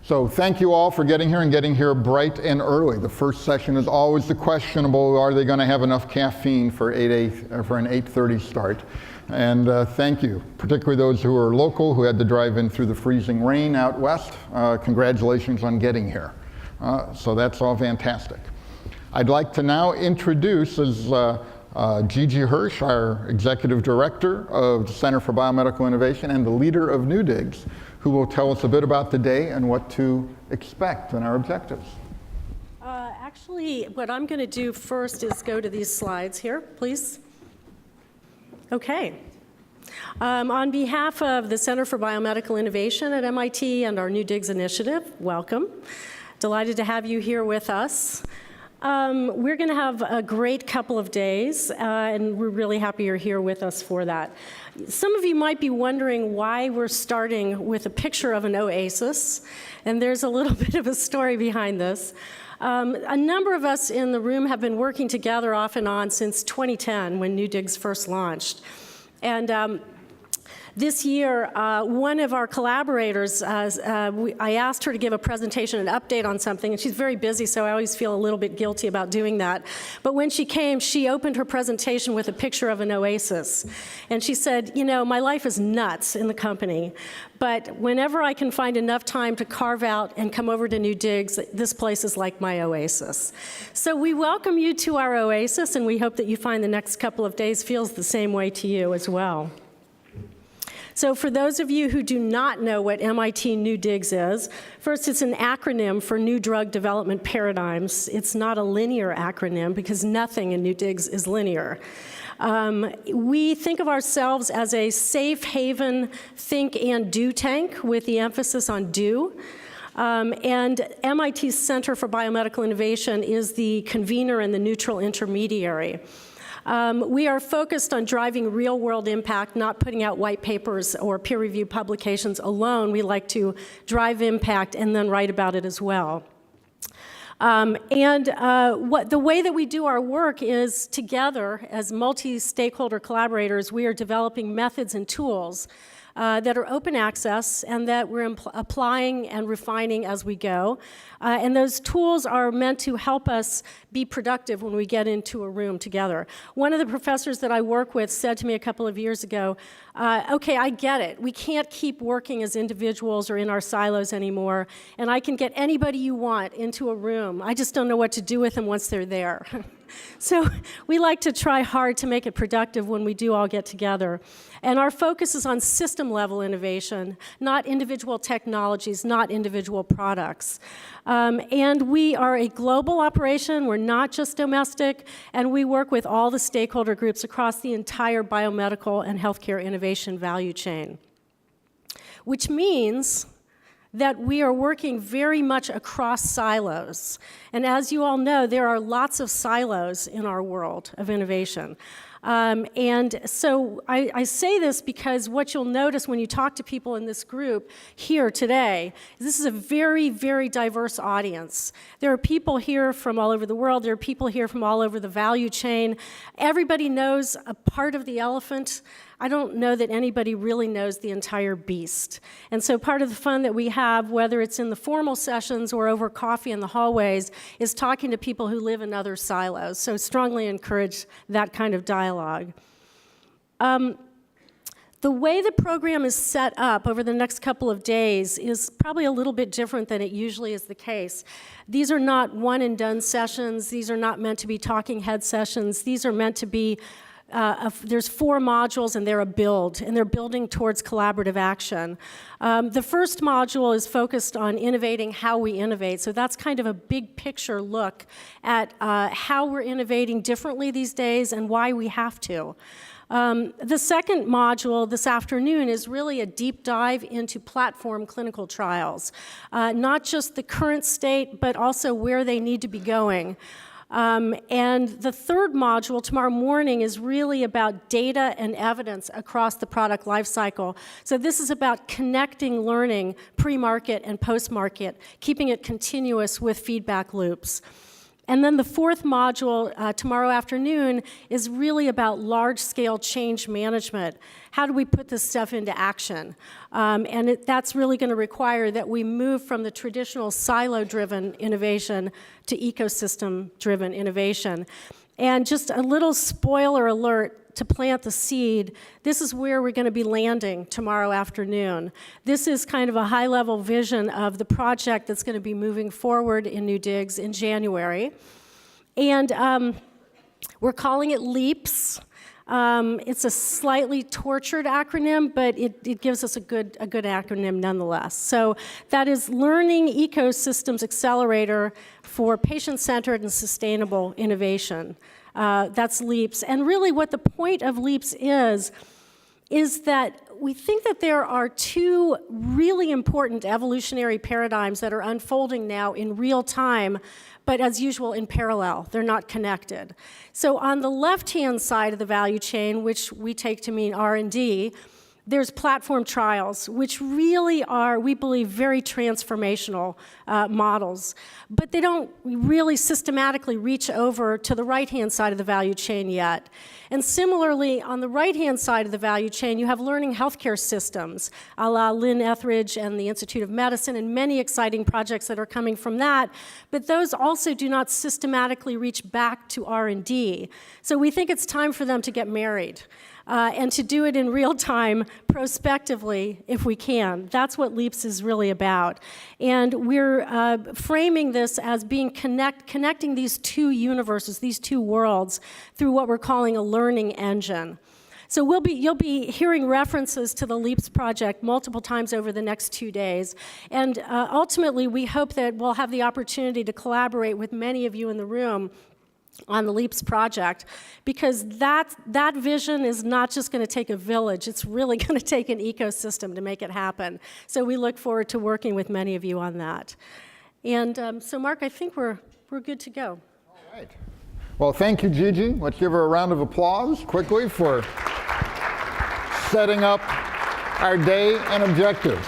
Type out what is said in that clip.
So thank you all for getting here and getting here bright and early. The first session is always the questionable, are they going to have enough caffeine for an 8:30 start? And thank you, particularly those who are local, who had to drive in through the freezing rain out west. Congratulations on getting here. So that's all fantastic. I'd like to now introduce Gigi Hirsch, our Executive Director of the Center for Biomedical Innovation and the leader of NEWDIGS, who will tell us a bit about the day and what to expect and our objectives. Actually, what I'm going to do first is go to these slides here, please. Okay. On behalf of the Center for Biomedical Innovation at MIT and our NEWDIGS initiative, welcome. Delighted to have you here with us. We're going to have a great couple of days, and we're really happy you're here with us for that. Some of you might be wondering why we're starting with a picture of an oasis, and there's a little bit of a story behind this. A number of us in the room have been working together off and on since 2010 when NEWDIGS first launched. And this year, one of our collaborators, I asked her to give a presentation, an update on something, and she's very busy, so I always feel a little bit guilty about doing that. But when she came, she opened her presentation with a picture of an oasis. And she said, you know, my life is nuts in the company, but whenever I can find enough time to carve out and come over to NEWDIGS, this place is like my oasis. So we welcome you to our oasis, and we hope that you find the next couple of days feels the same way to you as well. So for those of you who do not know what MIT NEWDIGS is, first it's an acronym for New Drug Development Paradigms. It's not a linear acronym because nothing in NEWDIGS is linear. We think of ourselves as a safe haven think and do tank with the emphasis on do. And MIT's Center for Biomedical Innovation is the convener and the neutral intermediary. We are focused on driving real-world impact, not putting out white papers or peer-reviewed publications alone. We like to drive impact and then write about it as well. The way that we do our work is together, as multi-stakeholder collaborators, we are developing methods and tools that are open access and that we're applying and refining as we go. And those tools are meant to help us be productive when we get into a room together. One of the professors that I work with said to me a couple of years ago, okay, I get it. We can't keep working as individuals or in our silos anymore, and I can get anybody you want into a room. I just don't know what to do with them once they're there. So we like to try hard to make it productive when we do all get together. And our focus is on system-level innovation, not individual technologies, not individual products. And we are a global operation. We're not just domestic, and we work with all the stakeholder groups across the entire biomedical and healthcare innovation value chain, which means that we are working very much across silos. And as you all know, there are lots of silos in our world of innovation. And so I say this because what you'll notice when you talk to people in this group here today, this is a very, very diverse audience. There are people here from all over the world. There are people here from all over the value chain. Everybody knows a part of the elephant. I don't know that anybody really knows the entire beast. And so part of the fun that we have, whether it's in the formal sessions or over coffee in the hallways, is talking to people who live in other silos. So strongly encourage that kind of dialogue. The way the program is set up over the next couple of days is probably a little bit different than it usually is the case. These are not one-and-done sessions. These are not meant to be talking head sessions. These are meant to be there's 4 modules, and they're a build, and they're building towards collaborative action. The first module is focused on innovating how we innovate, so that's kind of a big picture look at how we're innovating differently these days and why we have to. The second module this afternoon is really a deep dive into platform clinical trials, not just the current state, but also where they need to be going. And the third module tomorrow morning is really about data and evidence across the product lifecycle. So this is about connecting learning pre-market and post-market, keeping it continuous with feedback loops. And then the fourth module tomorrow afternoon is really about large-scale change management. How do we put this stuff into action? And that's really going to require that we move from the traditional silo-driven innovation to ecosystem-driven innovation. And just a little spoiler alert to plant the seed, this is where we're going to be landing tomorrow afternoon. This is kind of a high-level vision of the project that's going to be moving forward in NEWDIGS in January. And we're calling it LEAPS. It's a slightly tortured acronym, but it gives us a good acronym nonetheless. So that is Learning Ecosystems Accelerator for Patient-Centered and Sustainable Innovation. That's LEAPS. And really what the point of LEAPS is that we think that there are two really important evolutionary paradigms that are unfolding now in real time, but as usual in parallel. They're not connected. So on the left-hand side of the value chain, which we take to mean R&D, there's platform trials, which really are, we believe, very transformational models. But they don't really systematically reach over to the right-hand side of the value chain yet. And similarly, on the right-hand side of the value chain, you have learning healthcare systems, a la Lynn Etheridge and the Institute of Medicine, and many exciting projects that are coming from that. But those also do not systematically reach back to R&D. So we think it's time for them to get married. And to do it in real time, prospectively, if we can. That's what LEAPS is really about. And we're framing this as being connecting these two universes, these two worlds, through what we're calling a learning engine. So you'll be hearing references to the LEAPS project multiple times over the next 2 days. And ultimately, we hope that we'll have the opportunity to collaborate with many of you in the room on the LEAPS project, because that vision is not just going to take a village, it's really going to take an ecosystem to make it happen. So we look forward to working with many of you on that. And so Mark, I think we're good to go. All right. Well, thank you, Gigi. Let's give her a round of applause quickly for setting up our day and objectives.